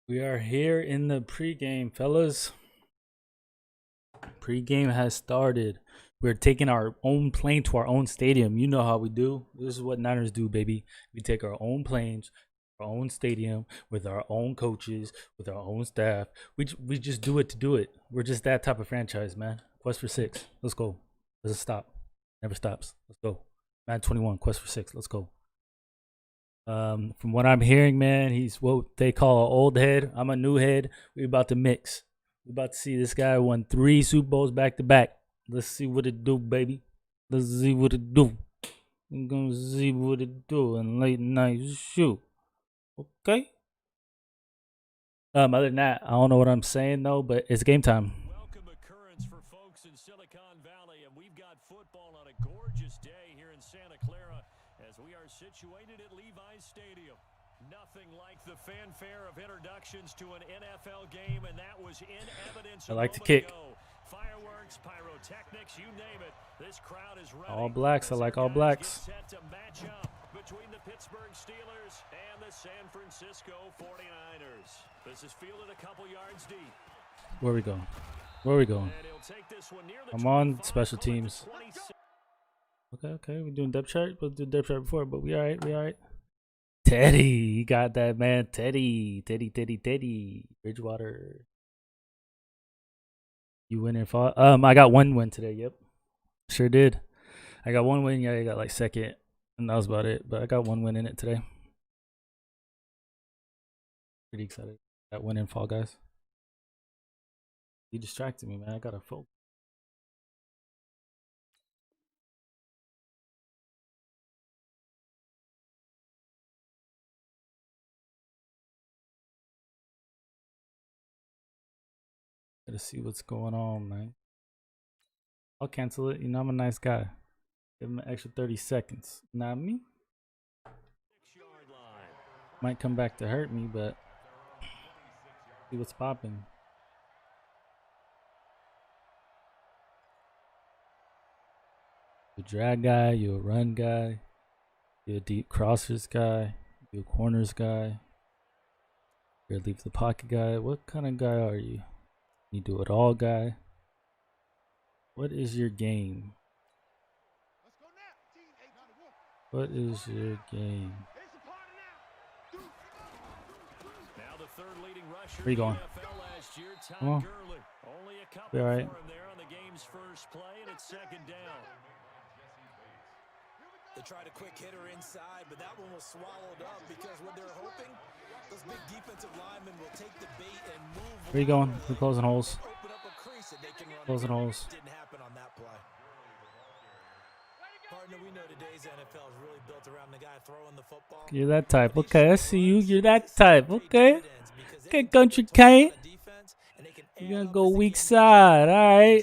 We are here in the pregame, fellas. Pregame has started. We're taking our own plane to our own stadium. You know how we do. This is what Niners do, baby. We take our own planes, our own stadium, with our own coaches, with our own staff. We just do it to do it. We're just that type of franchise, man. Quest for 6. Let's go. Doesn't stop. Never stops. Let's go. Madden 21. Quest for 6. Let's go. From what I'm hearing, man, he's what they call an old head. I'm a new head. We about to mix. We about to see this guy won 3 Super Bowls back to back. Let's see what it do, baby. Let's see what it do. I'm gonna see what it do in late night shoot. Okay. Other than that, I don't know what I'm saying though, but it's game time. Welcome occurrence for folks in Silicon Valley, and we've got football on a gorgeous day here in Santa Clara as we are situated at Levi's Stadium. Nothing like the fanfare of introductions to an NFL game, and that was in evidence. I like to kick. Fireworks, pyrotechnics, you name it. This crowd is ready. All blacks. I like all blacks. Set to match up between the Pittsburgh Steelers and the San Francisco 49ers. This is fielded a couple yards deep. Where we going? Where we going? I'm on special teams. Okay. We're doing depth chart. We'll do depth chart before, but we all right. Teddy, you got that, man. Teddy. Bridgewater. You win and fall. I got 1 win today. Yep, sure did. I got 1 win. Yeah, I got like second, and that was about it. But I got 1 win in it today. Pretty excited. That win in Fall Guys. You distracted me, man. I got a focus. Gotta see what's going on, man. I'll cancel it. You know, I'm a nice guy. Give him an extra 30 seconds. Not me. Might come back to hurt me, but see what's popping. You a drag guy, you a run guy, you a deep crossers guy, you a corners guy, you're a leave the pocket guy. What kind of guy are you? You do it all guy. What is your game? What is your game? Where you going? Come on. Be all right. They tried a quick hitter inside, but that one was swallowed up because what they're hoping, those big defensive linemen will take the bait and move. Where you going? We're closing holes. Closing holes. Didn't happen on that play. Partner, we know today's NFL is really built around the guy throwing the football. You're that type. Okay, I see you. You're that type. Okay. Okay, country Kane. You're gonna go weak side. All right.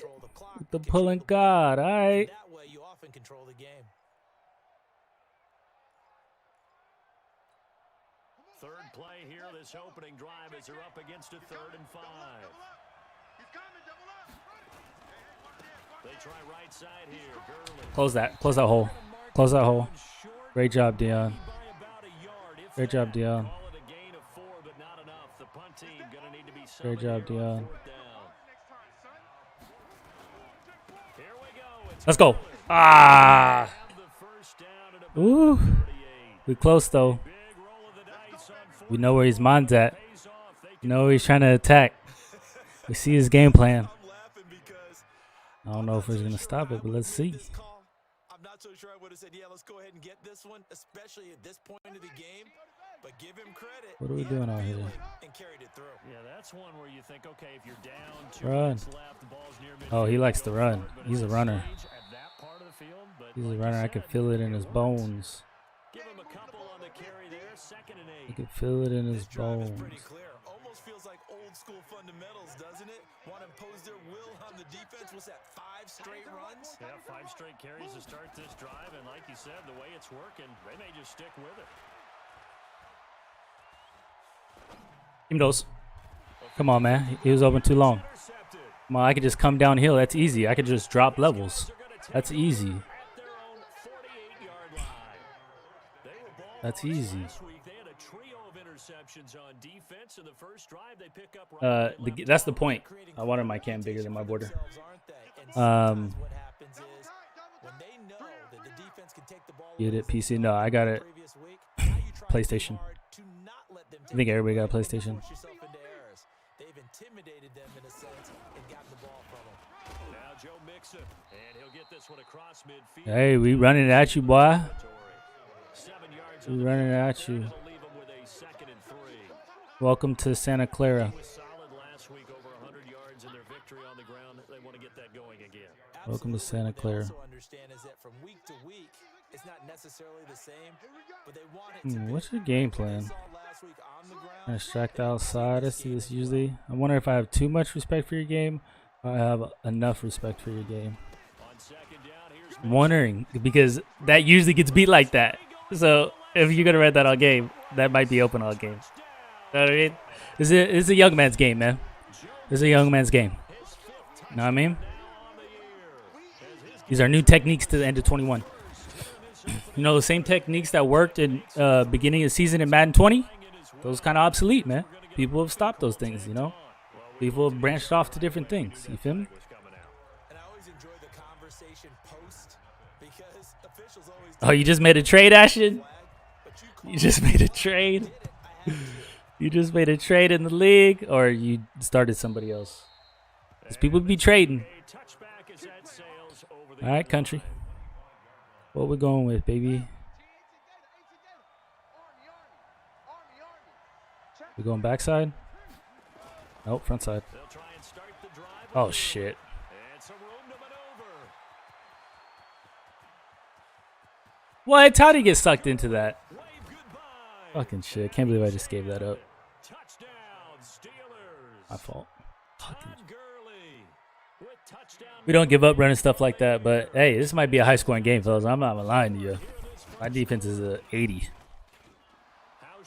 With the pulling guard. All right. That way you often control the game. Third play here, this opening drive as they're up against a 3rd and 5. They try right side here. Gurley. Close that hole. Close that hole. Great job, Dion. Great job, Dion. Great job, Dion. Let's go. Ah. Ooh. We close though. We know where his mind's at. We know where he's trying to attack. We see his game plan. I don't know if he's going to stop it, but let's see. I'm not so sure I would have said, yeah, let's go ahead and get this one, especially at this point of the game. But give him credit. What are we doing out here? And carried it through. Yeah, that's one where you think, okay, if you're down 2 Run. minutes left, the ball's near midfield. Oh, he likes to run. He's a runner. At that part of the field, but He's a like runner. you I can said, feel it in his bones. Give him a couple on the carry there, 2nd and 8. I can feel it in his This drive is bones. pretty clear. Almost feels like old school fundamentals, doesn't it? Want to impose their will on the defense. Was that 5 straight runs? Yeah, 5 straight carries to start this drive, and like you said, the way it's working, they may just stick with it. Give me those. Come on, man. He was open too long. Come on, I could just come downhill. That's easy. I could just drop levels. That's easy. That's easy. options on defense in the first drive. They pick up right That's the point. I wanted my cam bigger than my border. Get it, PC? No, I got it. PlayStation. I think everybody got a PlayStation. They've intimidated them in a sense and gotten the ball from them. Now Joe Mixon, and he'll get this one across midfield. Hey, we running at you, boy. We running at you. Welcome to Santa Clara. Welcome to Santa Clara. What's your game plan? Distract outside. I see this usually. I wonder if I have too much respect for your game or I have enough respect for your game. I'm wondering because that usually gets beat like that. So if you're gonna read that all game, that might be open all game. You know what I mean? It's a young man's game, man. It's a young man's game. You know what I mean? These are new techniques to the end of 21. You know, the same techniques that worked in beginning of season in Madden 20? Those kind of obsolete, man. People have stopped those things, you know? People have branched off to different things. You feel me? Oh, you just made a trade, Ashton? You just made a trade? You just made a trade in the league? Or you started somebody else? Because people be trading. All right, country. What we going with, baby? We going backside? Nope, front side. Oh, shit. What? How did he get sucked into that? Fucking shit. Can't believe I just gave that up. My fault. We don't give up running stuff like that, but hey, this might be a high-scoring game, fellas. I'm not lying to you. My defense is a 80.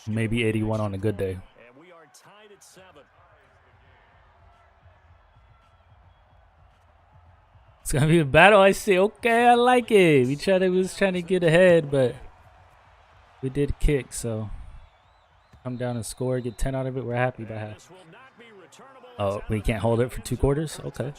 Maybe 81 on a good day. It's gonna be a battle. I see. Okay, I like it. We was trying to get ahead, but we did kick. So come down and score, get 10 out of it. We're happy by half. Oh, we can't hold it for 2 quarters. Okay.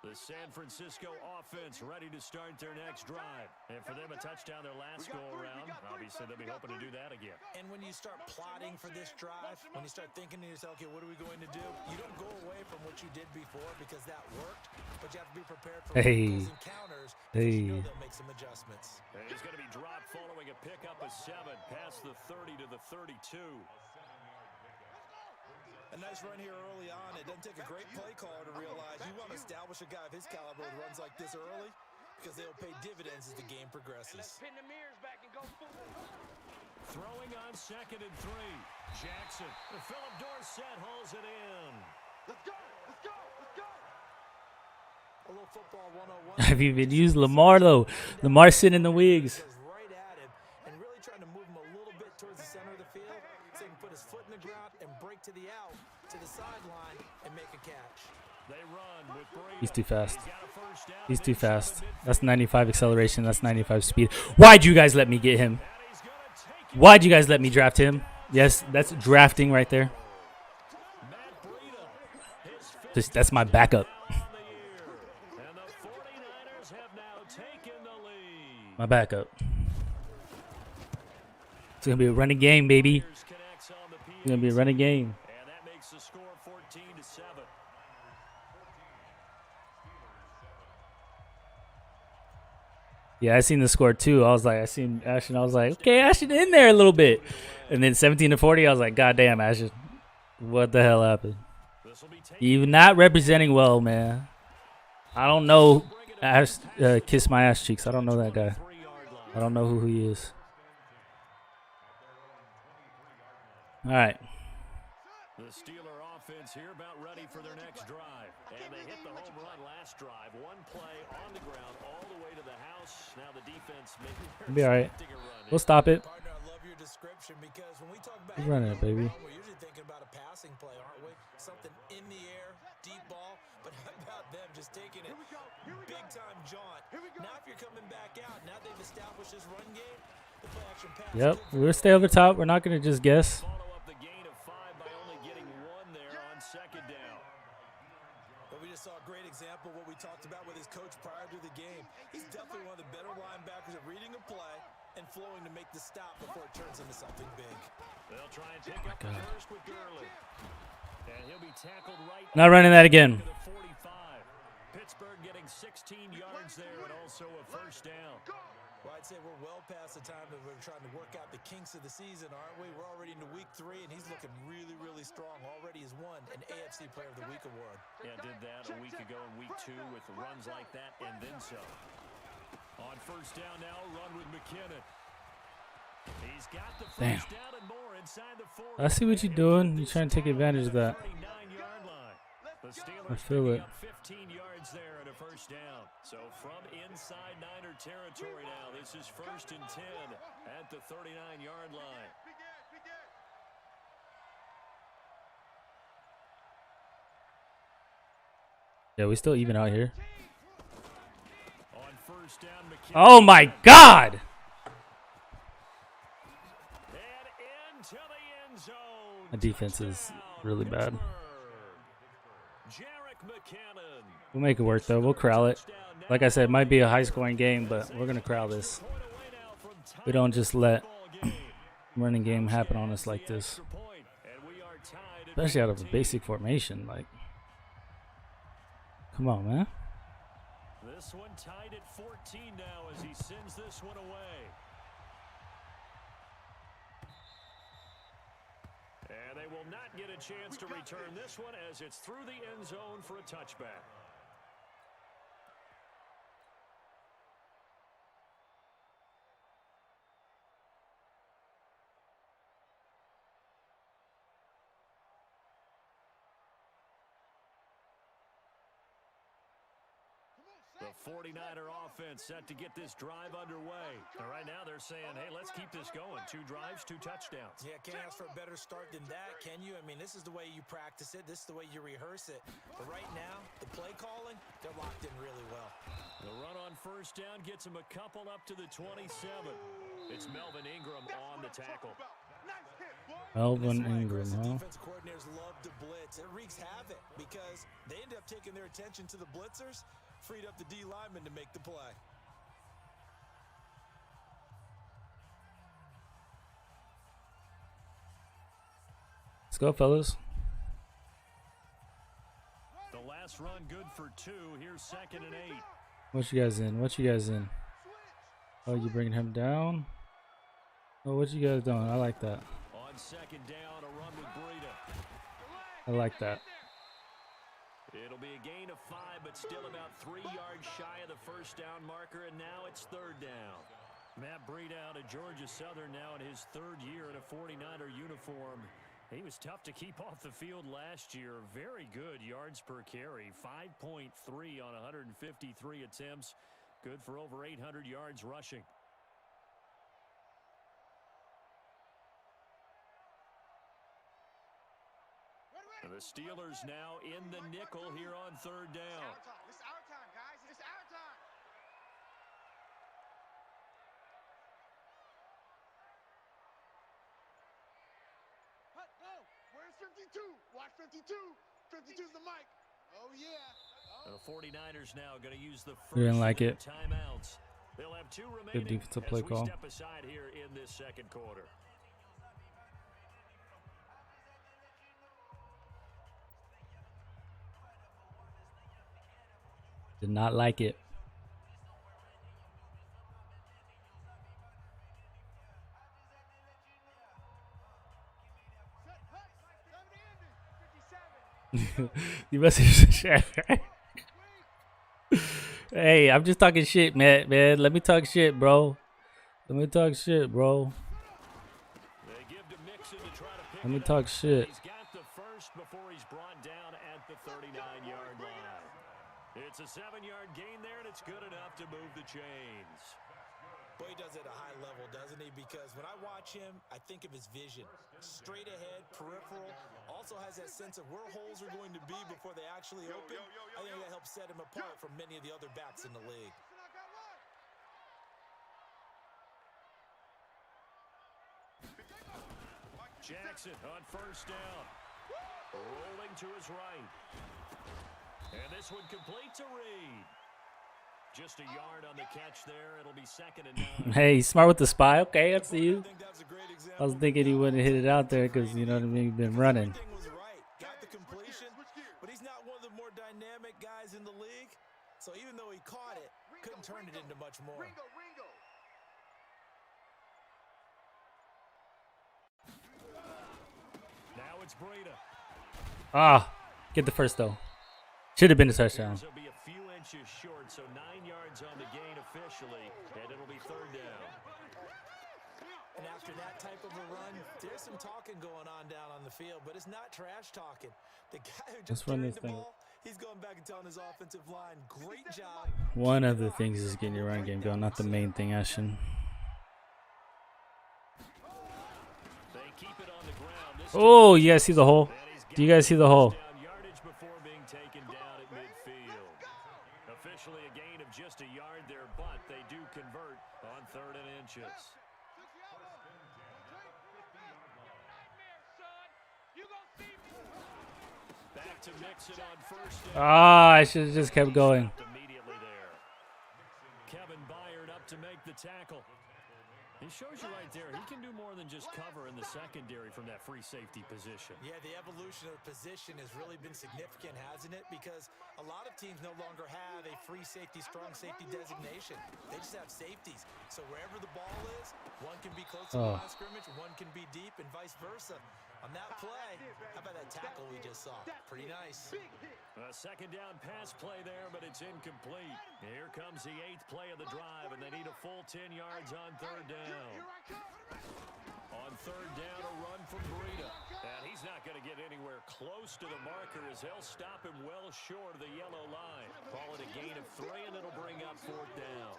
The San Francisco offense ready to start their next drive. And for them, a touchdown their last go-around. Obviously, they'll be hoping to do that again. And when you start plotting for this drive, when you start thinking to yourself, okay, what are we going to do? You don't go away from what you did before because that worked, but you have to be prepared for those encounters because you know they'll make some adjustments. And he's going to be dropped following a pickup of 7 past the 30 to the 32. A nice run here early on. It doesn't take a great play caller to realize you want to establish a guy of his caliber with runs like this early because they'll pay dividends as the game progresses. Throwing on 2nd and 3. Jackson. Philip Dorsett hauls it in. Let's go. Let's go. Let's go. A little football 101. Have you even used Lamar, though? Lamar sitting in the wigs. Right at him and really trying to move him a little bit towards the center of the field so he can put his foot in the ground and break to the out, to the sideline, and make a catch. They run with Brady. He's too fast. He's too fast. That's 95 acceleration. That's 95 speed. Why'd you guys let me get him? Why'd you guys let me draft him? Yes, that's drafting right there. That's my backup. My backup. It's going to be a running game, baby. It's going to be a running game. And that makes the score 14-7. Yeah, I seen the score too. I seen Ashton. I was like, okay, Ashton in there a little bit. And then 17-40, I was like, God damn, Ashton. What the hell happened? You're not representing well, man. I don't know. Kiss my ass cheeks. I don't know that guy. I don't know who he is. All right. The Steeler offense here about ready for their next drive. And they hit the home run last drive. One play on the ground all the way to the house. Now the defense It'll be all right. We'll stop it. Partner, I love your description because when we talk about Keep running it, baby. we're usually thinking about a passing play, aren't we? Something in the air, deep ball. But how about them just just taking it big time jaunt. Now if you're coming back out, now they've established this run game, the play action pass. Yep, we'll stay over top. We're not gonna just guess. Follow up the gain of 5 by only getting 1 there on second down. But we just saw a great example of what we talked about with his coach prior to the game. He's definitely one of the better linebackers at reading a play and flowing to make the stop before it turns into something big. They'll try and pick up the first with Gurley. And he'll be tackled right. Not running that again. 45. Pittsburgh getting 16 yards there and also a first down. Well, I'd say we're well past the time that we're trying to work out the kinks of the season, aren't we? We're already into week 3, and he's looking really, really strong. Already has won an AFC Player of the Week award. Yeah, did that a week ago in week 2 with runs like that and then some. On first down now, run with McKinnon. He's got the first down and more inside the 40. I see what you're doing. You're trying to take advantage of that. The Steelers I feel it. up 15 yards there and a first down. So from inside Niner territory now, this is 1st and 10 at the 39-yard line. Yeah, we still even out here. On first down, McKinnon. Oh my God! And into the end zone. The defense is really bad. McKinnon. We'll make it work though. We'll corral it. Like I said, it might be a high-scoring game, but we're gonna corral this. We don't just let running game happen on us like this, especially out of a basic formation. Like, come on, man. This one tied at 14 now as he sends this one away. And they will not get a chance to return this one as it's through the end zone for a touchback. The 49er offense set to get this drive underway. And right now they're saying, hey, let's keep this going. 2 drives, 2 touchdowns. Yeah, can't ask for a better start than that, can you? I mean, this is the way you practice it. This is the way you rehearse it. But right now, the play calling, they're locked in really well. The run on first down gets him a couple up to the 27. It's Melvin Ingram on the tackle. Melvin Ingram, huh? Defense coordinators love to blitz. It wreaks havoc because they end up taking their attention to the blitzers, freed up the D lineman to make the play. Let's go, fellas. The last run good for 2. Here's 2nd and 8. What you guys in? What you guys in? Oh, you bringing him down? Oh, what you guys doing? I like that. On 2nd down, a run with Breida. I like that. It'll be a gain of 5, but still about 3 yards shy of the first down marker, and now it's 3rd down. Matt Breida out of Georgia Southern now in his 3rd year in a 49er uniform. He was tough to keep off the field last year. Very good yards per carry, 5.3 on 153 attempts. Good for over 800 yards rushing. The Steelers now in the nickel here on 3rd down. It's our time, guys. It's our time. Go. Where's 52? Watch 52. 52's the mic. Oh, yeah. The 49ers now going to use the first We didn't like it. timeouts. They'll have 2 remaining. Good defensive play call. Step aside here in this 2nd quarter. Did not like it. You must have shit. Hey, I'm just talking shit, man. Let me talk shit, bro. Let me talk shit, bro. Let me talk shit. He's got the first before he's brought down at the 39-yard line. It's a 7-yard gain there, and it's good enough to move the chains. Well, he does it at a high level, doesn't he? Because when I watch him, I think of his vision. Straight ahead, peripheral. Also has that sense of where holes are going to be before they actually open. I think that helps set him apart from many of the other backs in the league. Jackson on first down. Rolling to his right. And this one complete to Reed. Just a yard on the catch there. It'll be 2nd and 9. Hey, he's smart with the spy. Okay, that's you. I was thinking he wouldn't hit it out there because, you know what I mean, he's been running. Everything was right. Got the completion, but he's not one of the more dynamic guys in the league. So even though he caught it, couldn't turn it into much more. Now it's Breida. Ah, get the first though. Should have been a touchdown. He'll be a few inches short, so 9 yards on the gain officially, and it'll be 3rd down. And after that type of a run, there's some talking going on down on the field, but it's not trash talking. The guy who just carried the ball, he's going back and telling his offensive line, great job. One of the things is getting your run game going, not the main thing, Ashton. They keep it on the ground. Oh, you guys see the hole? Do you guys see the hole? Yardage before being taken down at midfield. Officially a gain of just a yard there, but they do convert on 3rd and inches. Back to mix it on first down. Ah, I should have just kept going. Immediately there. Kevin Byard up to make the tackle. He shows you right there, he can do more than just cover in the secondary from that free safety position. Yeah, the evolution of the position has really been significant, hasn't it? Because a lot of teams no longer have a free safety, strong safety designation. They just have safeties. So wherever the ball is, one can be close to the line of scrimmage, one can be deep, and vice versa. On that play, how about that tackle we just saw? Pretty nice. A 2nd down pass play there, but it's incomplete. Here comes the 8th play of the drive, and they need a full 10 yards on 3rd down. On 3rd down, a run from Breida. And he's not going to get anywhere close to the marker as they'll stop him well short of the yellow line. Call it a gain of 3, and it'll bring up 4th down.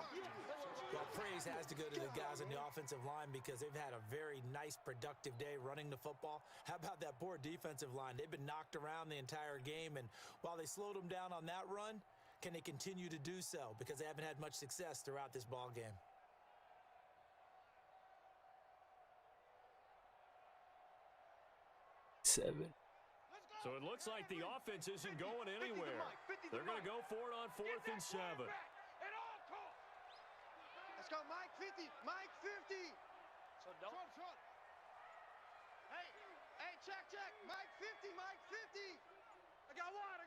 Well, praise has to go to the guys on the offensive line because they've had a very nice, productive day running the football. How about that poor defensive line? They've been knocked around the entire game, and while they slowed them down on that run, can they continue to do so? Because they haven't had much success throughout this ball game. So it looks like the offense isn't going anywhere. They're going to go for it on 4th and 7. Let's go, Mike 50. Mike 50. So don't. Hey, check. Mike 50. Mike 50. I got one.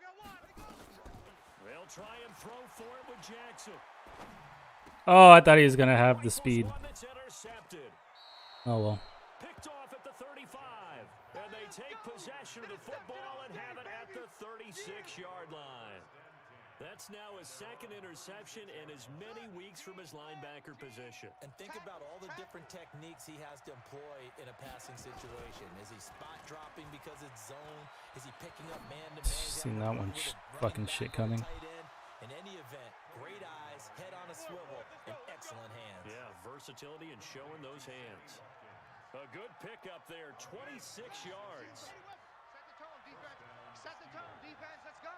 They'll try and throw for it with Jackson. Oh, I thought he was going to have the speed. Oh, well. Picked off at the 35. And they take possession of the football and have it at the 36-yard line. That's now his 2nd interception and as many weeks from his linebacker position. And think about all the different techniques he has to employ in a passing situation. Is he spot dropping because it's zone? Is he picking up man-to-man? Seen that one fucking shit coming. In any event, great eyes, head on a swivel, and excellent hands. Yeah, versatility and showing those hands. A good pickup there, 26 yards. Set the tone, defense. Let's go.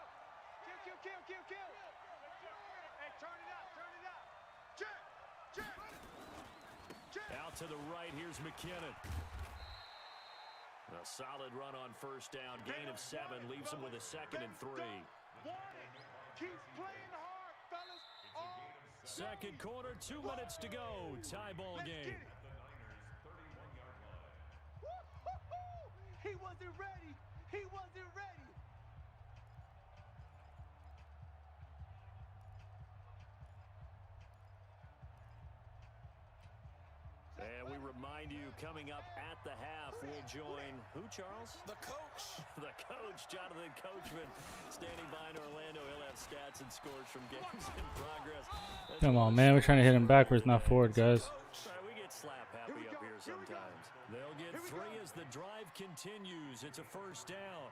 Kill. Hey, turn it up. Check. Out to the right, here's McKinnon. A solid run on first down, gain of 7, leaves him with a 2nd and 3. Keep playing hard, fellas. Second quarter, 2 minutes to go. Tie ball game. He wasn't ready. And we remind you, coming up at the half, we'll join who, Charles? The coach. The coach, Jonathan Coachman, standing by in Orlando. He'll have stats and scores from games in progress. Come on, man. We're trying to hit him backwards, not forward, guys. We get slap happy up here sometimes. They'll get 3 as the drive continues. It's a first down.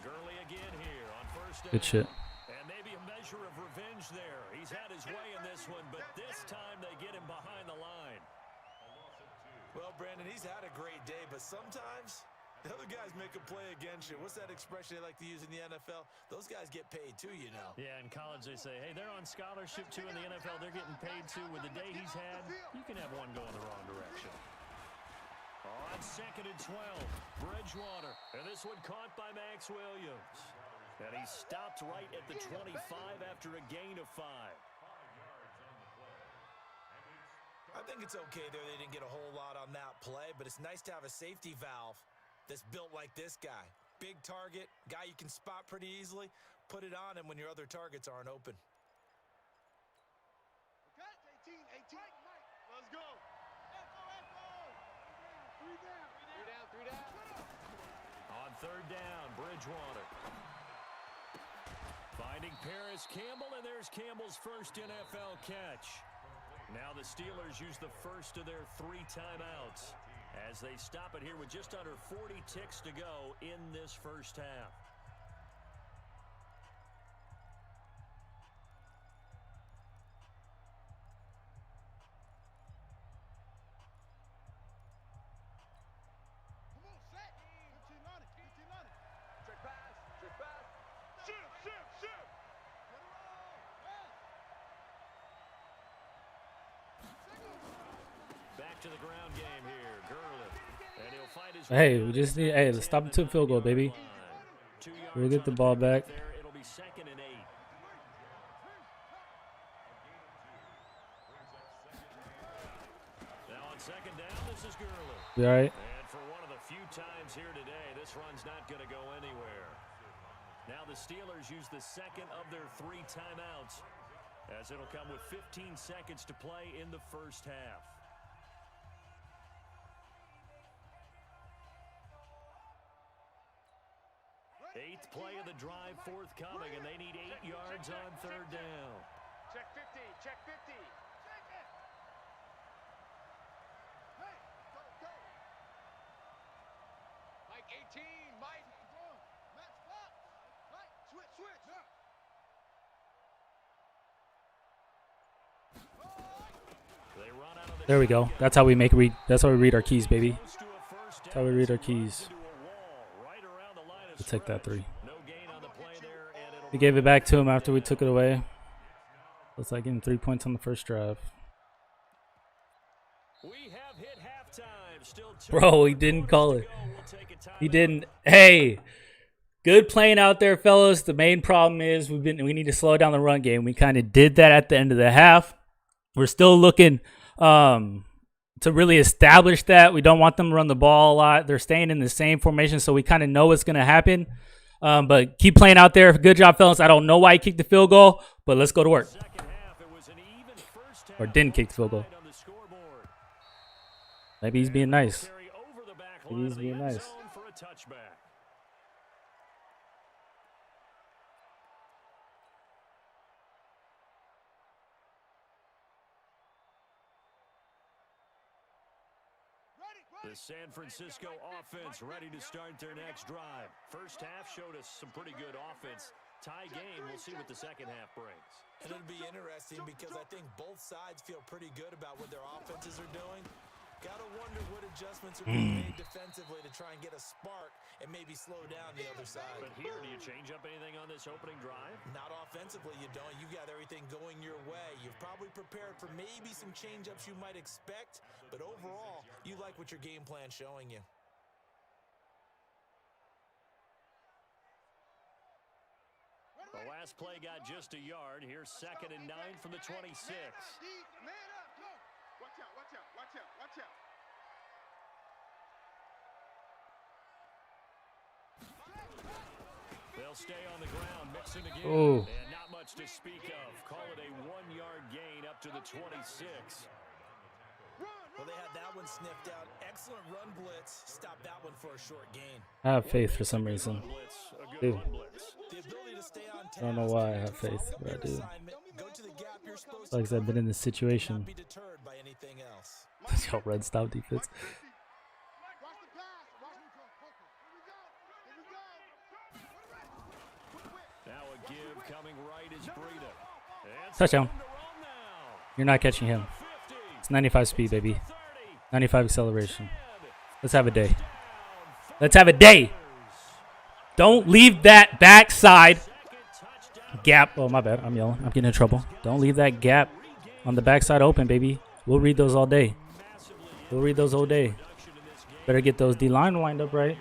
Gurley again here on first down. Good shit. And maybe a measure of revenge there. He's had his way in this one, but this time they get him behind the line. Well, Brandon, he's had a great day, but sometimes the other guys make a play against you. What's that expression they like to use in the NFL? Those guys get paid too, you know. Yeah, in college they say, hey, they're on scholarship too. In the NFL, they're getting paid too. With the day he's had, you can have one going the wrong direction. On 2nd and 12, Bridgewater. And this one caught by Max Williams. And he stopped right at the 25 after a gain of 5. I think it's okay there. They didn't get a whole lot on that play, but it's nice to have a safety valve that's built like this guy. Big target, guy you can spot pretty easily. Put it on him when your other targets aren't open. Okay, 18. Let's go. Three down. On 3rd down, Bridgewater. Finding Paris Campbell, and there's Campbell's first NFL catch. Now the Steelers use the first of their 3 timeouts as they stop it here with just under 40 ticks to go in this first half. Come on, set. 15 on it. Check pass. Shoot. Back to the ground game here, Gurley. And he'll fight his Hey, we just need. Hey, let's stop it to a field goal, baby. We'll get the ball back. There, it'll be 2nd and 8. Now on 2nd down, this is Gurley. You all right? And for one of the few times here today, this run's not going to go anywhere. Now the Steelers use the 2nd of their 3 timeouts, as it'll come with 15 seconds to play in the first half. Eighth play of the drive forthcoming, and they need 8 yards on 3rd down. Check 50. Check it. Hey, go. Mike 18. Mike. Max Fox. Mike, switch. They run out of the There we go. That's how we read. That's how we read our keys, baby. That's how we read our keys. We'll take that 3. No gain on the play there, and it'll We gave it back to him after we took it away. Looks like getting 3 points on the first drive. We have hit halftime. Still 2 Bro, he didn't call to it. go. We'll take a He timeout. didn't. Hey, good playing out there, fellas. The main problem is we need to slow down the run game. We kind of did that at the end of the half. We're still looking to really establish that. We don't want them to run the ball a lot. They're staying in the same formation, so we kind of know what's going to happen. But keep playing out there. Good job, fellas. I don't know why he kicked the field goal, but let's go to work. Second half, it was an even first half Or didn't kick the field goal. on the scoreboard. Maybe he's being nice. Carry over the back Maybe line he's of the being end nice. zone for a touchback. The San Francisco offense ready to start their next drive. First half showed us some pretty good offense. Tie game, we'll see what the second half brings. And it'll be interesting because I think both sides feel pretty good about what their offenses are doing. Gotta wonder what adjustments are being made defensively to try and get a spark and maybe slow down the other side. But here, do you change up anything on this opening drive? Not offensively, you don't. You got everything going your way. You've probably prepared for maybe some change-ups you might expect, but overall, you like what your game plan's showing you. The last play got just a yard. Here's 2nd and 9 from the 26. Man up, go. Watch out. They'll stay on the ground, mixing again. Oh. And not much to speak of. Call it a 1-yard gain up to the 26. Well, they had that one sniffed out. Excellent run blitz. Stop that one for a short gain. I have faith for some reason. Blitz, a good Dude. run blitz. The ability to stay on task. I don't know why I have faith, but I do. Go to the gap you're supposed Like to I've been in this not situation. be deterred by anything else. Yo, red stop defense. Watch the pass. Watch me go. Touchdown. You're not catching him. It's 95 speed, baby. 95 acceleration. Let's have a day. Let's have a day. Don't leave that backside gap. Oh, my bad. I'm yelling. I'm getting in trouble. Don't leave that gap on the backside open, baby. We'll read those all day. We'll read those all day. Better get those D-line lined up right.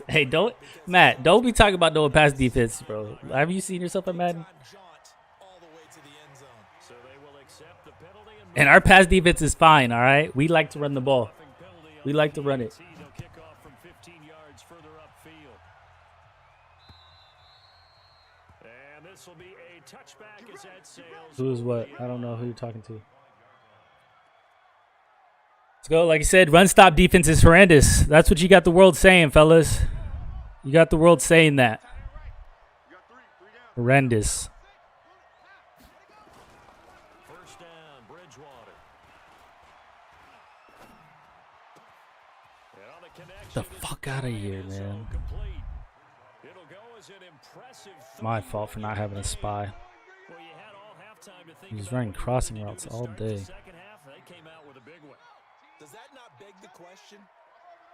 Hey, Matt, don't be talking about no pass defense, bro. Have you seen yourself at Madden? And our pass defense is fine, all right? We like to run the ball. We like to run it. Who is what? I don't know who you're talking to. Let's go. Like I said, run stop defense is horrendous. That's what you got the world saying, fellas. You got the world saying that. Horrendous. First down, Bridgewater. The fuck out of here, man. My fault for not having a spy. He's running crossing routes all day. Does that not beg the question?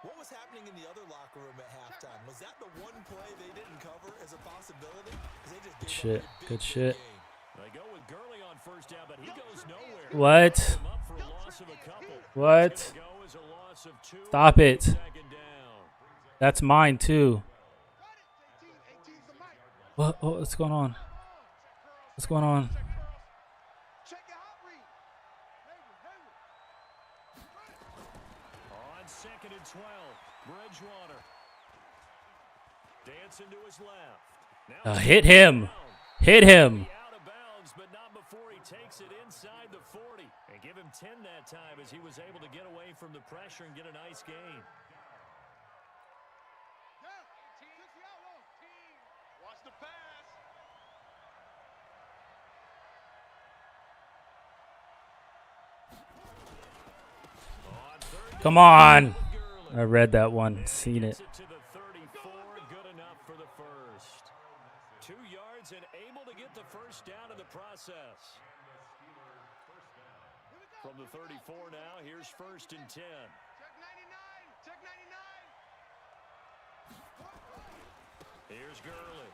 What was happening in the other locker room at halftime? Was that the one play they didn't cover as a possibility? Good shit. Good shit. They go with Gurley on first down, but he goes nowhere. What? What? Stop it. That's mine too. What? Oh, what's going on? What's going on? On second and 12, Bridgewater. Dancing to his left. Now Hit him. Hit him. out of bounds, but not before he takes it inside the 40. And give him 10 that time as he was able to get away from the pressure and get a nice gain. Watch the pass. Come on. I read that one. Seen it. To the 34, good enough for the first. 2 yards and able to get the first down in the process. From the 34 now, here's first and 10. Check 99. Check 99. Here's Gurley.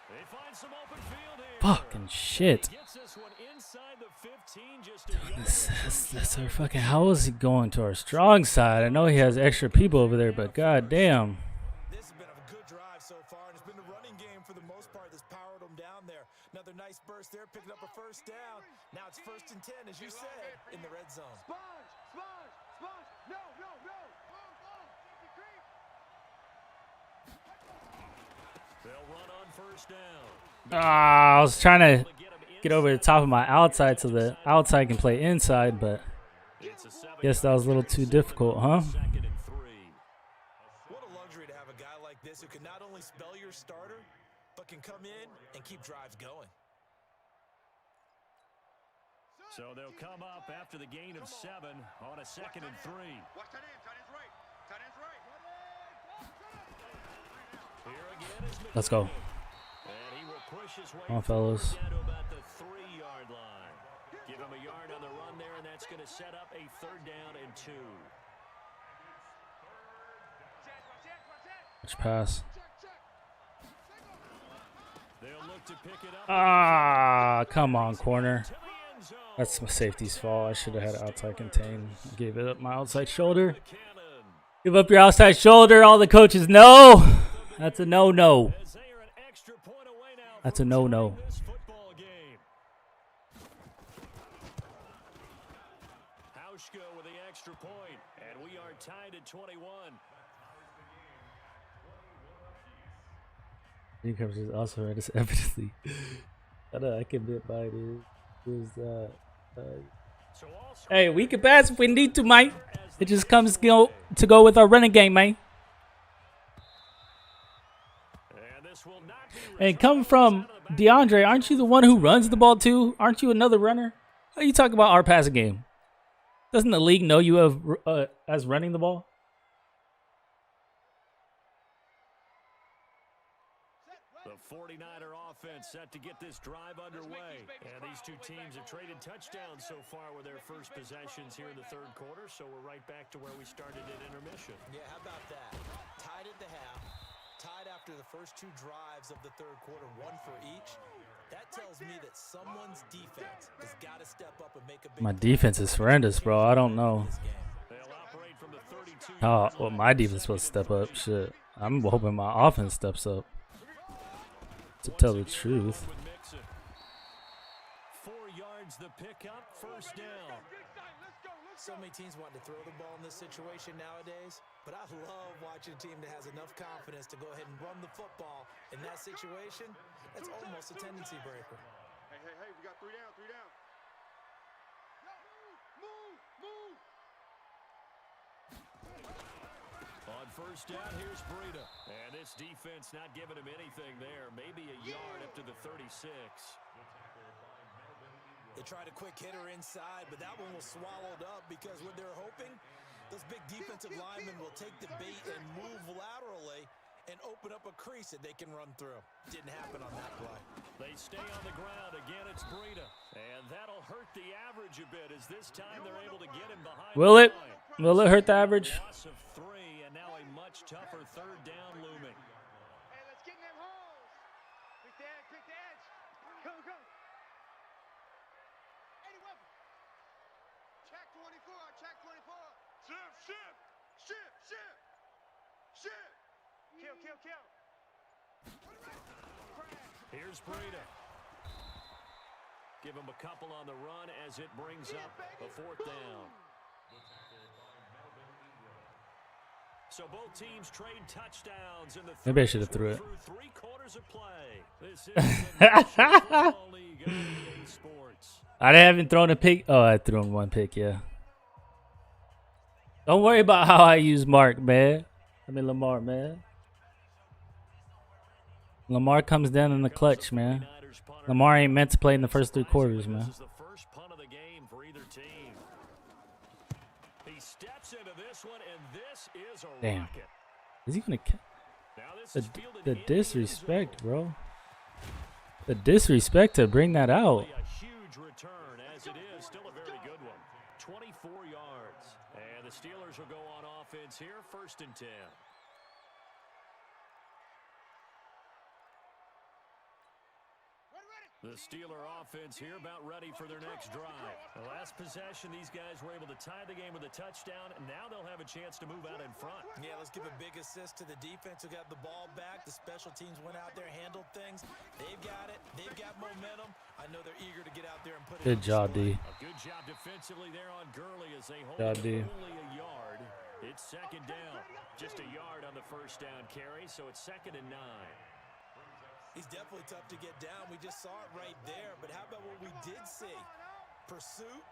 They find some open field here. Fucking shit. Gets this one inside the 15, just a yard. That's our fucking. How is he going to our strong side? I know he has extra people over there, but goddamn. This has been a good drive so far, and it's been the running game for the most part that's powered them down there. Another nice burst there, picking up a first down. Now it's first and 10, as you said, in the red zone. Sponge. Sponge. Sponge. No. No. No. They'll run on first down. I was trying to get over the top of my outside so the outside can play inside, but guess that was a little too difficult, huh? Second and 3. What a luxury to have a guy like this who can not only spell your starter, but can come in and keep drives going. So they'll come up after the gain of 7 on a second and 3. Watch that end. Tight end's right. Tight end's right. Here again is Let's go. And he will push his way Come on, fellas. down to about the 3-yard line. Give him a yard on the run there, and that's going to set up a third down and 2. Which pass? They'll look to pick it up. Come on, corner. To the end zone. That's my safety's fault. I should have had it outside contain. I gave it up my outside shoulder. Cannon. Give up your outside shoulder. All the coaches know. That's a no-no. As they are an extra point away now That's a from no-no. winning this football game. Hauschka with the extra point, and we are tied at 21. Newcomers is also horrendous, evidently. I know I can get by this. So also Hey, we can pass if we need to, mate. It just comes to go with our running game, mate. and this will not be And coming from DeAndre, aren't you the one who runs the ball too? Aren't you another runner? How you talk about our passing game? Doesn't the league know you have as running the ball? the 49er offense set to get this drive underway. And these two teams have traded touchdowns so far with their first possessions here in the third quarter, so we're right back to where we started at intermission. Yeah, how about that? Tied at the half, tied after the first two drives of the third quarter, one for each. That tells me that someone's defense has got to step up and make a big My defense is horrendous, bro. I don't know. They'll operate from the 32. Oh, well, my defense supposed to step up. Shit. I'm hoping my offense steps up. To tell the truth. 4 yards the pickup, first down. So many teams want to throw the ball in this situation nowadays, but I love watching a team that has enough confidence to go ahead and run the football. In that situation, that's almost a tendency breaker. Hey, we got 3 down, 3 down. Move. On first down, here's Breida. And this defense not giving him anything there. Maybe a yard up to the 36. They tried a quick hitter inside, but that one was swallowed up because what they're hoping, those big defensive linemen will take the bait and move laterally and open up a crease that they can run through. Didn't happen on that play. They stay on the ground. Again, it's Breida. And that'll hurt the average a bit as this time they're able to get him behind. Will it? The line. Will it hurt the average? Loss of 3, and now a much tougher third down looming. Hey, let's get in them holes. Pick the edge. Go. Eddie Weapon. Check 24. Shift. Kill. Here's Breida. Give him a couple on the run as it brings up a 4th down. So both teams trade touchdowns in the Maybe I should have threw it. through 3 quarters of play. This is the National Football League on EA Sports. I haven't thrown a pick. Oh, I threw in 1 pick, yeah. Don't worry about how I use Mark, man. Lamar, man. Lamar comes down in the clutch, man. Lamar ain't meant to play in the first 3 quarters, man. This is the first punt of the game for either team. He steps into this one, and this is a Damn. rocket. Is he gonna? Now this The, is fielded the in the end zone. disrespect, bro. The disrespect to bring that out. A huge return, as it is still a very good one. 24 yards. And the Steelers will go on offense here, 1st and 10. The Steeler offense here about ready for their next drive. The last possession, these guys were able to tie the game with a touchdown, and now they'll have a chance to move out in front. Yeah, let's give a big assist to the defense who got the ball back. The special teams went out there, handled things. They've got it. They've got momentum. I know they're eager to get out there and put it Good on job, display. D. A good job defensively there on Gurley as they hold Job, D. only a yard. It's 2nd down. Just a yard on the first down carry, so it's 2nd and 9. He's definitely tough to get down. We just saw it right there. But how about what we did see? Pursuit,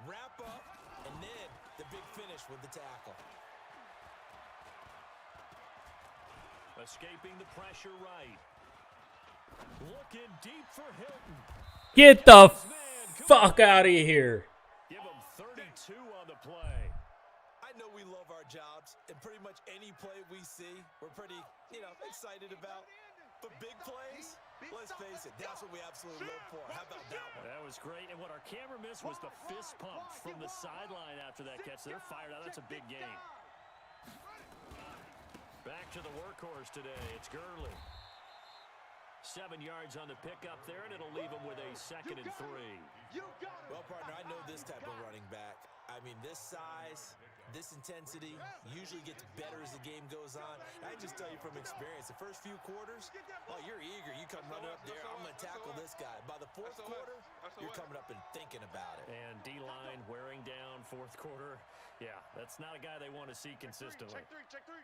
wrap up, and then the big finish with the tackle. Escaping the pressure right. Looking deep for Hilton. Get the fuck out of here. Give him 32 on the play. I know we love our jobs, and pretty much any play we see, we're pretty, excited about. But big plays, let's face it, that's what we absolutely live for. How about that one? That was great. And what our camera missed was the fist pump from the sideline after that catch. They're fired out. That's a big game. Back to the workhorse today. It's Gurley. 7 yards on the pickup there, and it'll leave him with a 2nd and 3. Well, partner, I know this type of running back. I mean, this size, this intensity usually gets better as the game goes on. I just tell you from experience, the first few quarters, you're eager. You come running up there, I'm going to tackle this guy. By the 4th quarter, you're coming up and thinking about it. And D-line wearing down 4th quarter. Yeah, that's not a guy they want to see consistently. Check 3.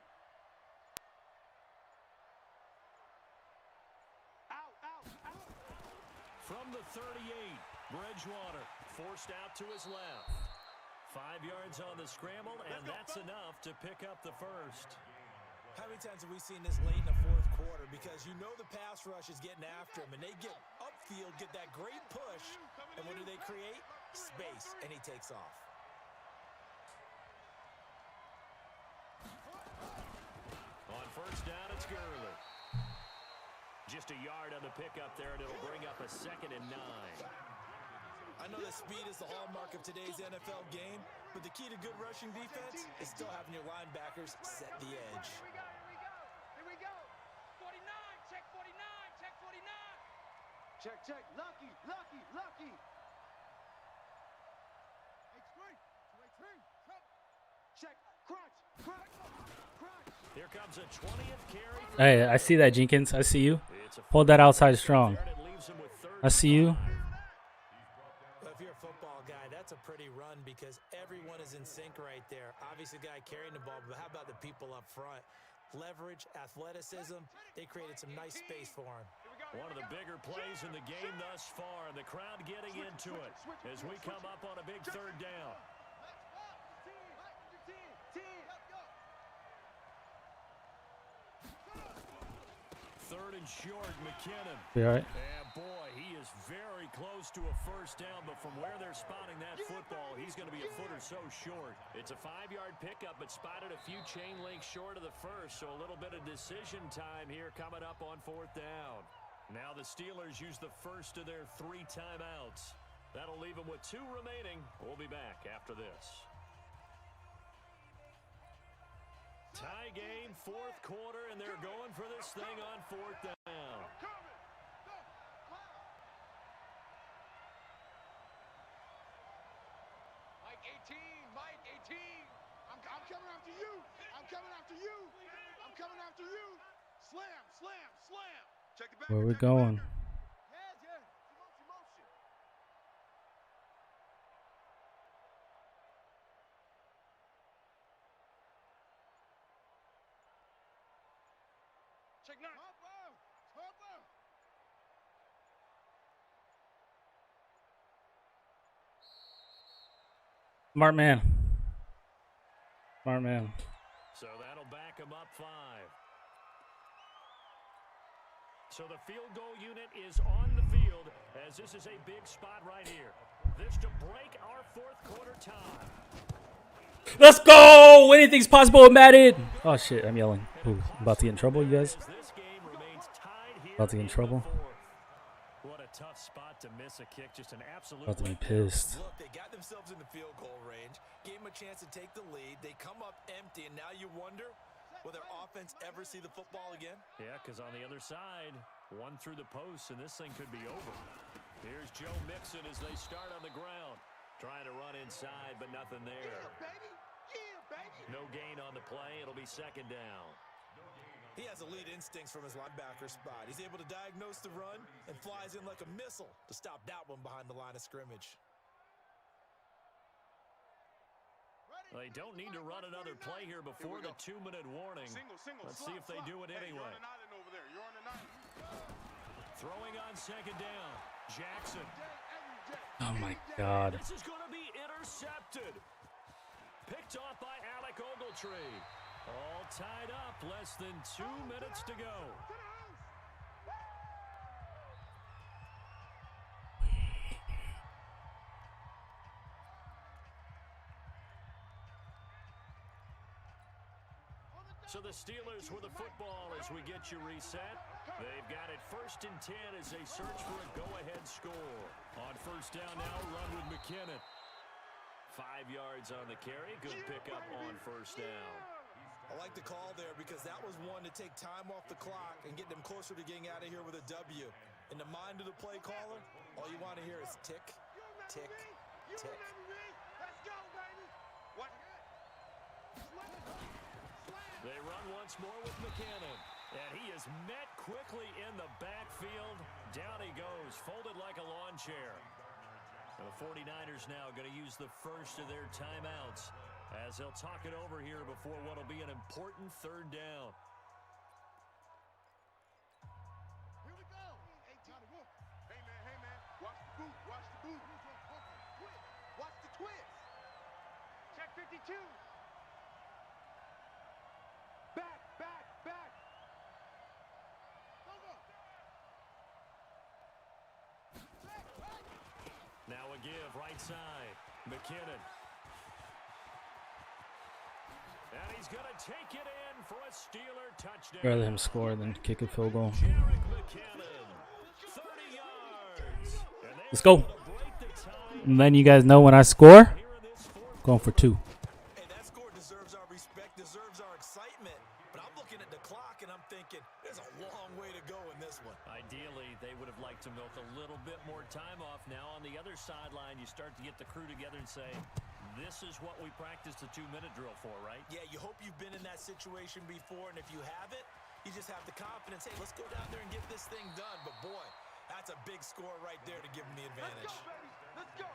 From the 38, Bridgewater forced out to his left. 5 yards on the scramble, and that's enough to pick up the first. How many times have we seen this late in the 4th quarter? Because you know the pass rush is getting after him, and they get upfield, get that great push, and what do they create? Space, and he takes off. On first down, it's Gurley. Just a yard on the pickup there, and it'll bring up a 2nd and 9. I know that speed is the hallmark of today's NFL game, but the key to good rushing defense is still having your linebackers set the edge. Here we go. 49, check 49, check 49. Check. Lucky. Check, crunch. Here comes a 20th carry. Hey, I see that, Jenkins. I see you. Hold that outside strong. I see you. Well, if you're a football guy, that's a pretty run because everyone is in sync right there. Obviously, the guy carrying the ball, but how about the people up front? Leverage, athleticism, they created some nice space for him. One of the bigger plays in the game thus far, and the crowd getting into it as we come up on a big 3rd down. Third and short, McKinnon. You all right? And boy, he is very close to a 1st down, but from where they're spotting that football, he's going to be a foot or so short. It's a 5-yard pickup, but spotted a few chain links short of the 1st, so a little bit of decision time here coming up on 4th down. Now the Steelers use the 1st of their 3 timeouts. That'll leave them with 2 remaining. We'll be back after this. Tie game, 4th quarter, and they're going for this thing on 4th down. Mike 18. I'm coming after you. I'm coming after you. Slam. Check the back. Where we going? Yeah. Motion. Check 9. Hopper. Smart man. So that'll back him up 5. So the field goal unit is on the field as this is a big spot right here. This to break our 4th quarter time. Let's go! Anything's possible with Madden. Oh shit, I'm yelling. Ooh, I'm about to get in trouble, you guys. This game remains tied here. About to get in trouble. What a tough spot to miss a kick. Just an absolute. About to be pissed. Look, they got themselves in the field goal range, gave them a chance to take the lead. They come up empty, and now you wonder, will their offense ever see the football again? Yeah, because on the other side, 1 through the post, and this thing could be over. Here's Joe Mixon as they start on the ground. Trying to run inside, but nothing there. Yeah, baby. No gain on the play. It'll be 2nd down. He has elite instincts from his linebacker spot. He's able to diagnose the run and flies in like a missile to stop that one behind the line of scrimmage. They don't need to run another play here before the 2-minute warning. Let's see if they do it anyway. Throwing on 2nd down. Jackson. Oh my God. This is going to be intercepted. Picked off by Alec Ogletree. All tied up. Less than 2 minutes to go. So the Steelers with the football as we get you reset. They've got it 1st and 10 as they search for a go-ahead score. On 1st down now, run with McKinnon. 5 yards on the carry. Good pickup on 1st down. I like the call there because that was one to take time off the clock and get them closer to getting out of here with a W. In the mind of the play caller, all you want to hear is tick, tick, tick. Let's go, baby. What? They run once more with McKinnon. And he is met quickly in the backfield. Down he goes, folded like a lawn chair. And the 49ers now going to use the 1st of their timeouts as they'll talk it over here before what will be an important 3rd down. Here we go. Hey, man. Watch the boot. Watch the twist. Check 52. Back. Now a give right side. McKinnon. And he's going to take it in for a Steeler touchdown. Rather him score than kick a field goal. Jarek McKinnon, 30 yards. Let's go. I'm letting you guys know when I score. Going for 2. Hey, that score deserves our respect, deserves our excitement. But I'm looking at the clock and I'm thinking, there's a long way to go in this one. Ideally, they would have liked to milk a little bit more time off. Now on the other sideline, you start to get the crew together and say, this is what we practiced the 2-minute drill for, right? Yeah, you hope you've been in that situation before, and if you haven't, you just have the confidence, hey, let's go down there and get this thing done. But boy, that's a big score right there to give them the advantage. Let's go, baby. Let's go.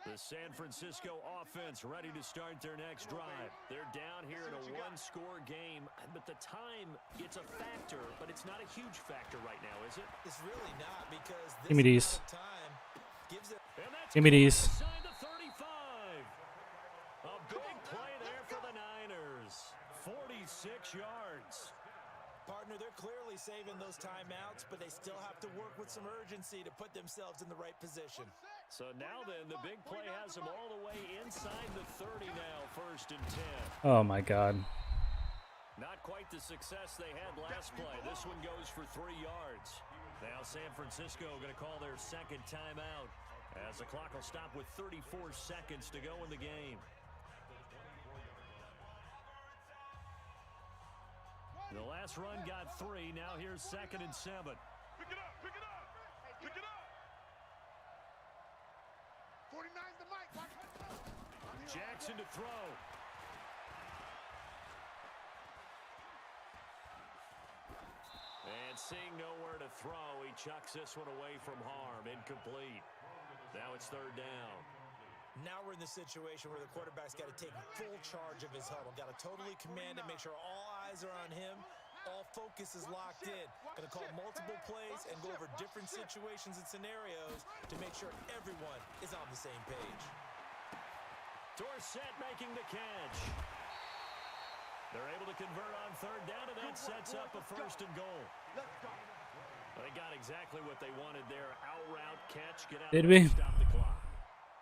The San Francisco offense ready to start their next drive. They're down here in a one-score game, but the time, it's a factor, but it's not a huge factor right now, is it? It's really not, because this Give me these. time gives it. Give me these. Inside the 35. A big play there for the Niners. 46 yards. Partner, they're clearly saving those timeouts, but they still have to work with some urgency to put themselves in the right position. So now then, the big play has them all the way inside the 30 now, 1st and 10. Oh my God. Not quite the success they had last play. This one goes for 3 yards. Now San Francisco going to call their second timeout as the clock will stop with 34 seconds to go in the game. The last run got 3. Now here's 2nd and 7. Pick it up, pick it up, pick it up. 49's the mic, Mike. Jackson to throw. And seeing nowhere to throw, he chucks this one away from harm. Incomplete. Now it's 3rd down. Now we're in the situation where the quarterback's got to take full charge of his huddle. Got to totally command it, make sure all eyes are on him. All focus is locked in. Going to call multiple plays and go over different situations and scenarios to make sure everyone is on the same page. Dorsett making the catch. They're able to convert on 3rd down, and that sets up a 1st and goal. They got exactly what they wanted there. Out route catch. Get out. Did we? Stop the clock.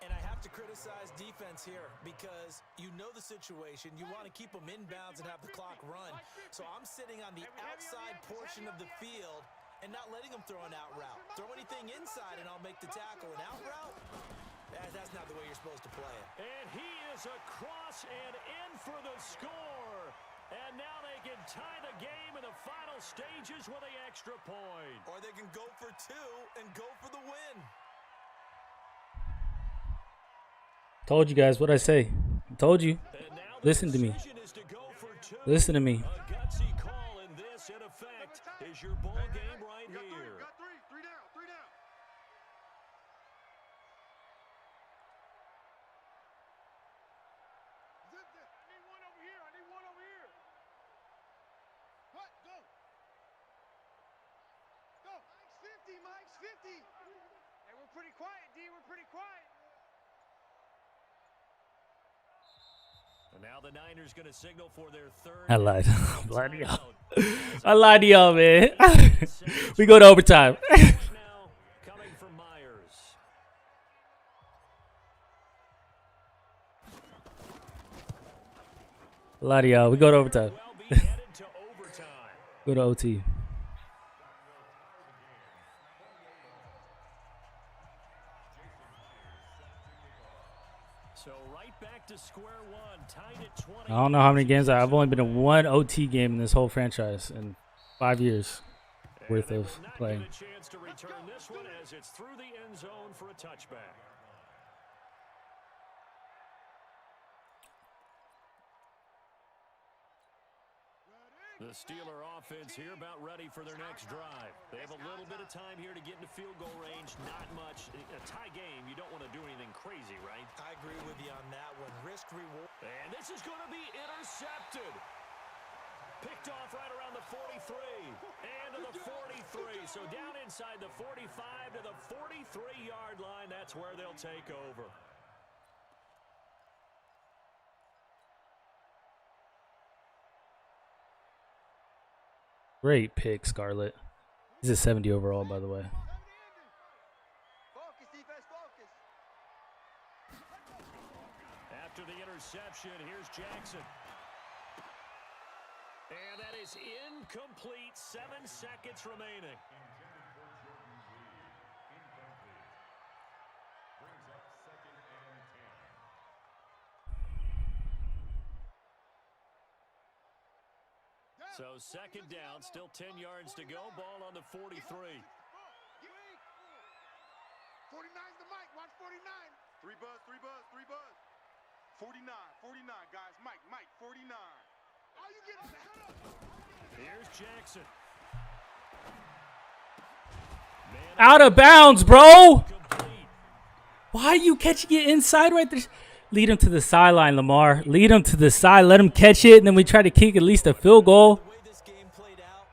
And I have to criticize defense here because you know the situation. You want to keep them inbounds and have the clock run. So I'm sitting on the outside portion of the field and not letting them throw an out route. Throw anything inside and I'll make the tackle. An out route? That's not the way you're supposed to play it. And he is across and in for the score. And now they can tie the game in the final stages with the extra point. Or they can go for 2 and go for the win. Told you guys what I say. I told you. Listen to me. Listen to me. A gutsy call, and this, in effect, is your ball game right here. Got three down, 3 down. I need one over here, I need one over here. What? Go. Go. Mike's 50. Hey, we're pretty quiet, D, we're pretty quiet. And now the Niners going to signal for their 3rd. I lied. I lied to y'all. I lied to y'all, man. We go to overtime. Now coming from Myers. I lied to y'all. We go to overtime. Well be headed to overtime. Go to OT. So right back to square one, tied at 20. I don't know how many games I've only been in one OT game in this whole franchise in 5 years worth of playing. Get a chance to return this one as it's through the end zone for a touchback. The Steeler offense here about ready for their next drive. They have a little bit of time here to get into field goal range. Not much. A tie game, you don't want to do anything crazy, right? I agree with you on that one. Risk reward. And this is going to be intercepted. Picked off right around the 43 and to the 43. So down inside the 45 to the 43-yard line. That's where they'll take over. Great pick, Scarlett. He's a 70 overall, by the way. Focus, defense, focus. After the interception, here's Jackson. And that is incomplete. 7 seconds remaining. So second down, still 10 yards to go. Ball on the 43. 49's the mic. Watch 49. 3 buzz, 3 buzz, 3 buzz. 49, 49, guys. Mike, 49. Oh, you get on the head up. Here's Jackson. Out of bounds, bro. Why are you catching it inside right there? Lead him to the sideline, Lamar. Lead him to the side. Let him catch it, and then we try to kick at least a field goal. The way this game played out,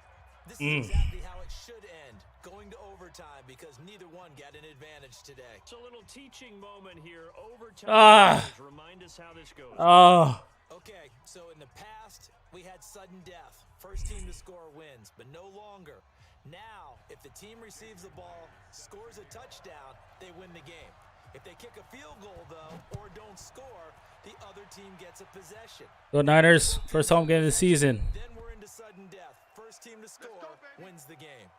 this is exactly how it should end, going to overtime because neither one got an advantage today. It's a little teaching moment here. Overtime. Remind us how this goes. Oh. Okay, so in the past, we had sudden death. First team to score wins, but no longer. Now, if the team receives the ball, scores a touchdown, they win the game. If they kick a field goal, though, or don't score, the other team gets a possession. Go Niners. First home game of the season. Then we're into sudden death. First team to score wins the game.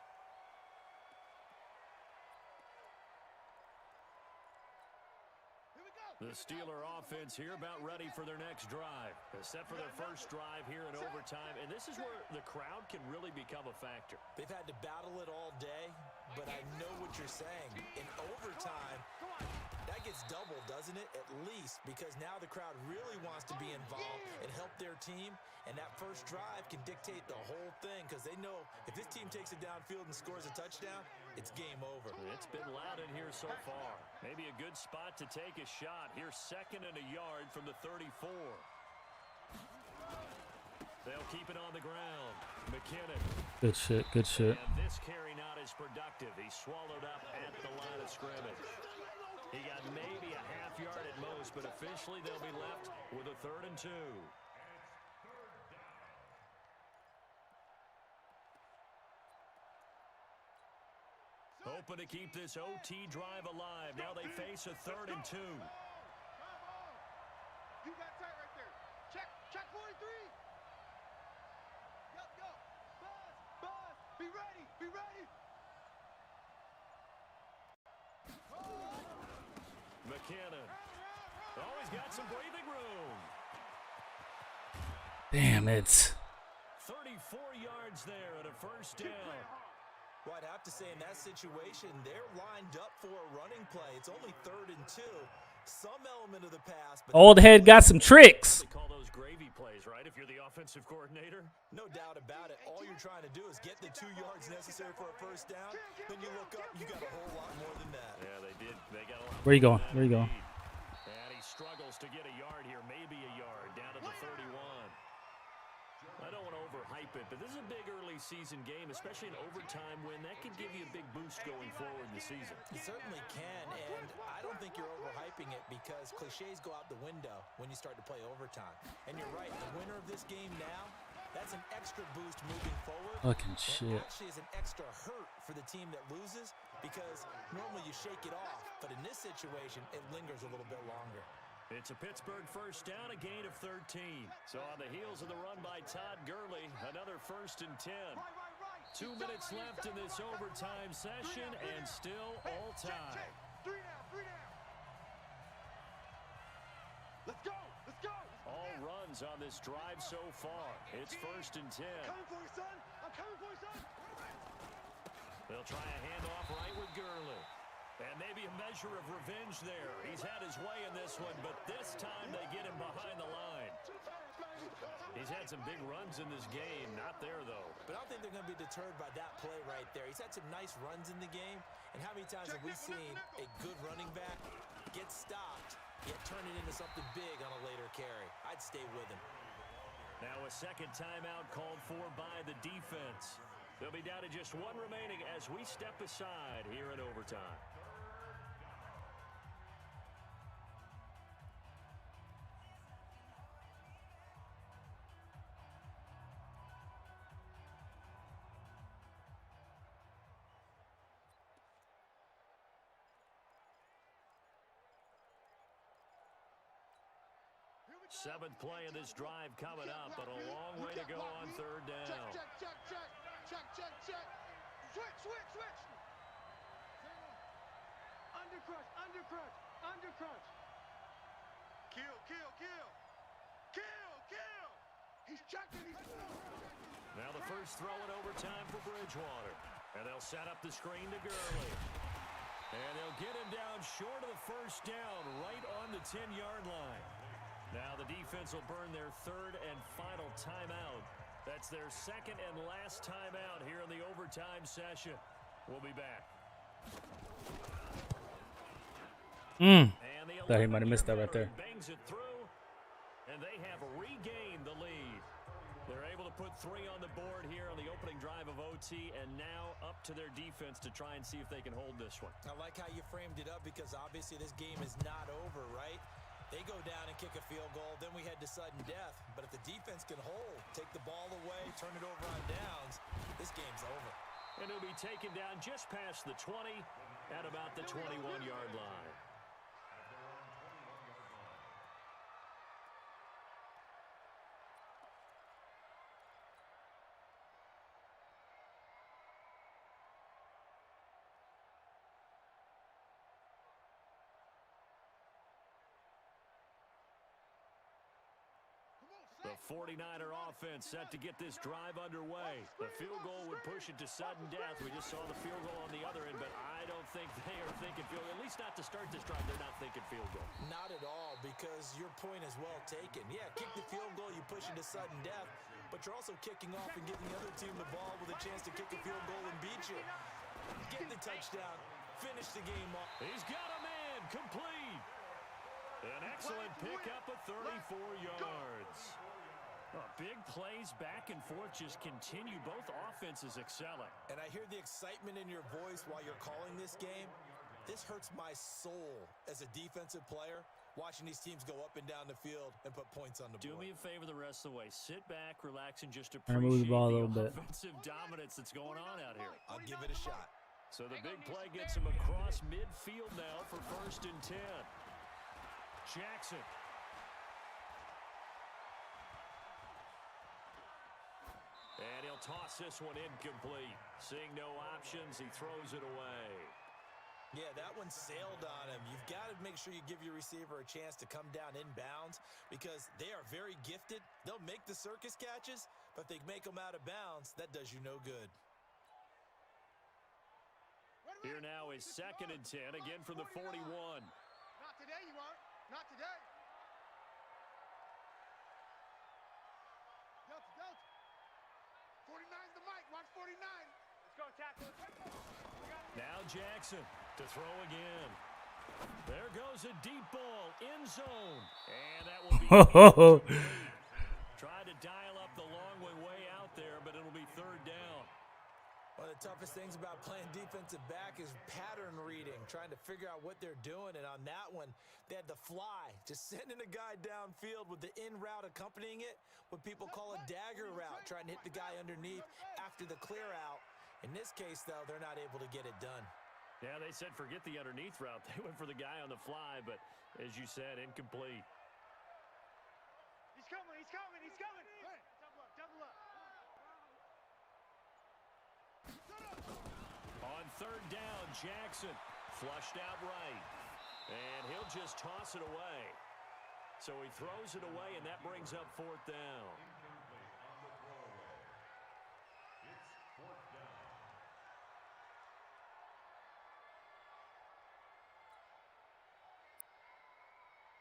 The Steeler offense here about ready for their next drive. Set for their first drive here in overtime. And this is where the crowd can really become a factor. They've had to battle it all day, but I know what you're saying. In overtime, that gets doubled, doesn't it? At least, because now the crowd really wants to be involved and help their team. And that first drive can dictate the whole thing because they know if this team takes it downfield and scores a touchdown, it's game over. It's been loud in here so far. Maybe a good spot to take a shot. Here's second and a yard from the 34. They'll keep it on the ground. McKinnon. Good shit. Good shit. And this carry not as productive. He's swallowed up at the line of scrimmage. He got maybe a half yard at most, but officially they'll be left with a 3rd and 2. Hoping to keep this OT drive alive. Now they face a 3rd and 2. You got tight right there. Check 43. Yo. Buzz. Be ready. McKinnon. Oh, he's got some breathing room. Damn it. 34 yards there at a first down. Well, I'd have to say in that situation, they're lined up for a running play. It's only 3rd and 2. Some element of the pass. But Old head got some tricks. They call those gravy plays, right, if you're the offensive coordinator? No doubt about it. All you're trying to do is get the 2 yards necessary for a first down. Then you look up, you got a whole lot more than that. Yeah, they did. They got a lot. Where you going? Where you going? And he struggles to get a yard here, maybe a yard, down to the 31. I don't want to overhype it, but this is a big early season game, especially in overtime win. That could give you a big boost going forward in the season. You certainly can, and I don't think you're overhyping it because cliches go out the window when you start to play overtime. And you're right, the winner of this game now, that's an extra boost moving forward. Fucking And shit. actually is an extra hurt for the team that loses because normally you shake it off, but in this situation, it lingers a little bit longer. It's a Pittsburgh first down, a gain of 13. So on the heels of the run by Todd Gurley, another 1st and 10. 2 minutes left in this overtime session, and still all tied. 3 down. Let's go. All runs on this drive so far. It's 1st and 10. Coming for you, son. I'm coming for you, son. They'll try a handoff right with Gurley. And maybe a measure of revenge there. He's had his way in this one, but this time they get him behind the line. He's had some big runs in this game. Not there, though. But I don't think they're going to be deterred by that play right there. He's had some nice runs in the game. And how many times have we seen a good running back get stopped, yet turn it into something big on a later carry? I'd stay with him. Now a second timeout called for by the defense. They'll be down to just 1 remaining as we step aside here in overtime. Seventh play of this drive coming up, but a long way to go on third down. Check. Switch. Undercrush. Kill. He's checking. Now the first throw in overtime for Bridgewater. And they'll set up the screen to Gurley. And they'll get him down short of the first down, right on the 10-yard line. Now the defense will burn their third and final timeout. That's their second and last timeout here in the overtime session. We'll be back. Thought he might have missed that right there. Bangs it through, and they have regained the lead. They're able to put 3 on the board here on the opening drive of OT, and now up to their defense to try and see if they can hold this one. I like how you framed it up because obviously this game is not over, right? They go down and kick a field goal, then we head to sudden death. But if the defense can hold, take the ball away, turn it over on downs, this game's over. And he'll be taken down just past the 20 at about the 21-yard line. The 49er offense set to get this drive underway. The field goal would push it to sudden death. We just saw the field goal on the other end, but I don't think they are thinking field goal. At least not to start this drive, they're not thinking field goal. Not at all, because your point is well taken. Yeah, kick the field goal, you push it to sudden death, but you're also kicking off and giving the other team the ball with a chance to kick a field goal and beat you. Get the touchdown, finish the game off. He's got a man, complete. An excellent pickup of 34 yards. Big plays back and forth just continue. Both offenses excelling. And I hear the excitement in your voice while you're calling this game. This hurts my soul as a defensive player, watching these teams go up and down the field and put points on the board. Do me a favor the rest of the way. Sit back, relax, and just Move appreciate the ball a the little bit. offensive dominance that's going on out here. I'll give it a shot. So the big play gets him across midfield now for 1st and 10. Jackson. And he'll toss this one incomplete. Seeing no options, he throws it away. Yeah, that one sailed on him. You've got to make sure you give your receiver a chance to come down inbounds because they are very gifted. They'll make the circus catches, but if they make them out of bounds, that does you no good. Here now is 2nd and 10, again from the 41. Not today, you aren't. Not today. Delta. 49's the mic. Watch 49. Let's go, tackle. Now Jackson to throw again. There goes a deep ball, end zone. And that will be Tried to dial up the long way out there, but it'll be 3rd down. One of the toughest things about playing defensive back is pattern reading, trying to figure out what they're doing. And on that one, they had the fly, just sending a guy downfield with the in route accompanying it, what people call a dagger route, trying to hit the guy underneath after the clear out. In this case, though, they're not able to get it done. Yeah, they said forget the underneath route. They went for the guy on the fly, but as you said, incomplete. He's coming. Hey. Double up. On 3rd down, Jackson flushed out right. And he'll just toss it away. So he throws it away, and that brings up 4th down.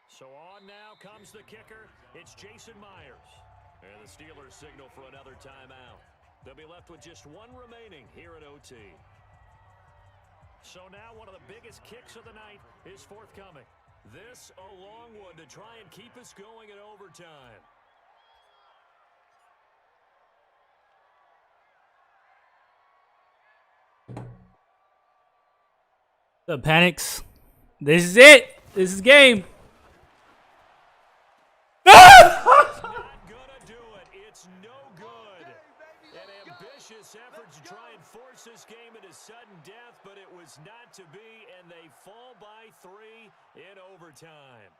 So on now comes the kicker. It's Jason Myers. And the Steelers signal for another timeout. They'll be left with just one remaining here at OT. So now one of the biggest kicks of the night is forthcoming. This a long one to try and keep us going in overtime. The Panics. This is it. This is game. Not gonna do it. It's no good. An ambitious effort to try and force this game into sudden death, but it was not to be, and they fall by 3 in overtime.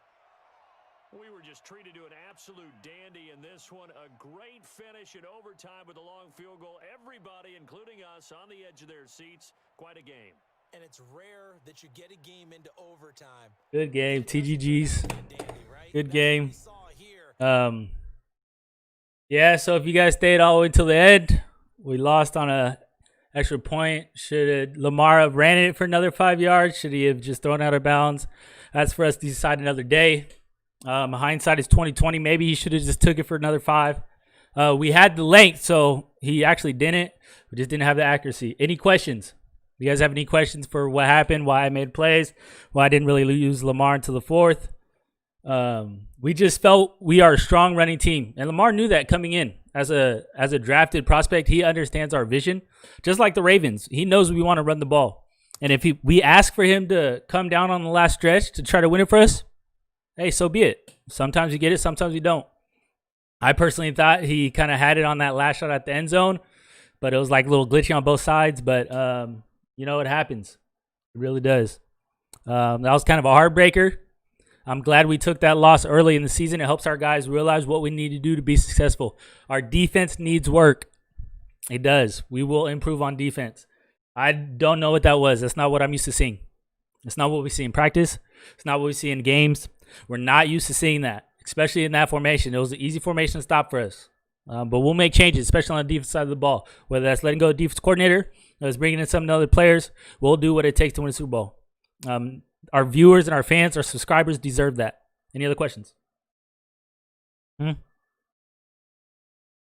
We were just treated to an absolute dandy in this one. A great finish in overtime with a long field goal. Everybody, including us, on the edge of their seats. Quite a game. And it's rare that you get a game into overtime. Good game, TGGs. Dandy, right? Good That's game. what we saw here. Yeah, so if you guys stayed all the way till the end, we lost on a extra point. Should Lamar have ran it for another 5 yards? Should he have just thrown out of bounds? That's for us to decide another day. Hindsight is 2020. Maybe he should have just took it for another 5. We had the length, so he actually didn't. We just didn't have the accuracy. Any questions? You guys have any questions for what happened, why I made plays, why I didn't really use Lamar until the 4th? We just felt we are a strong running team, and Lamar knew that coming in as a drafted prospect. He understands our vision, just like the Ravens. He knows we want to run the ball, and if we ask for him to come down on the last stretch to try to win it for us, hey, so be it. Sometimes you get it, sometimes you don't. I personally thought he kind of had it on that last shot at the end zone, but it was like a little glitchy on both sides. But it happens. It really does. That was kind of a heartbreaker. I'm glad we took that loss early in the season. It helps our guys realize what we need to do to be successful. Our defense needs work. It does. We will improve on defense. I don't know what that was. That's not what I'm used to seeing. It's not what we see in practice. It's not what we see in games. We're not used to seeing that, especially in that formation. It was an easy formation to stop for us. But we'll make changes, especially on the defense side of the ball. Whether that's letting go of the defense coordinator, or it's bringing in some other players, we'll do what it takes to win a Super Bowl. Our viewers and our fans, our subscribers deserve that. Any other questions?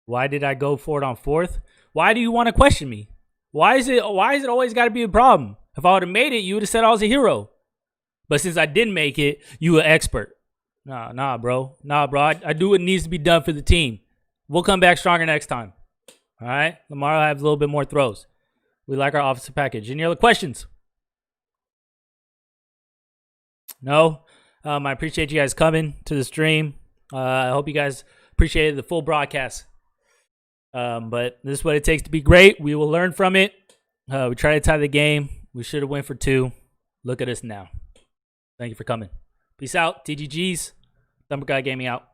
Why did I go for it on 4th? Why do you want to question me? Why is it always got to be a problem? If I would have made it, you would have said I was a hero. But since I didn't make it, you an expert. Nah, bro. I do what needs to be done for the team. We'll come back stronger next time. All right? Lamar will have a little bit more throws. We like our offensive package. Any other questions? No? I appreciate you guys coming to the stream. I hope you guys appreciated the full broadcast. But this is what it takes to be great. We will learn from it. We tried to tie the game. We should have went for 2. Look at us now. Thank you for coming. Peace out. TGGs. Thumber Guy Gaming out.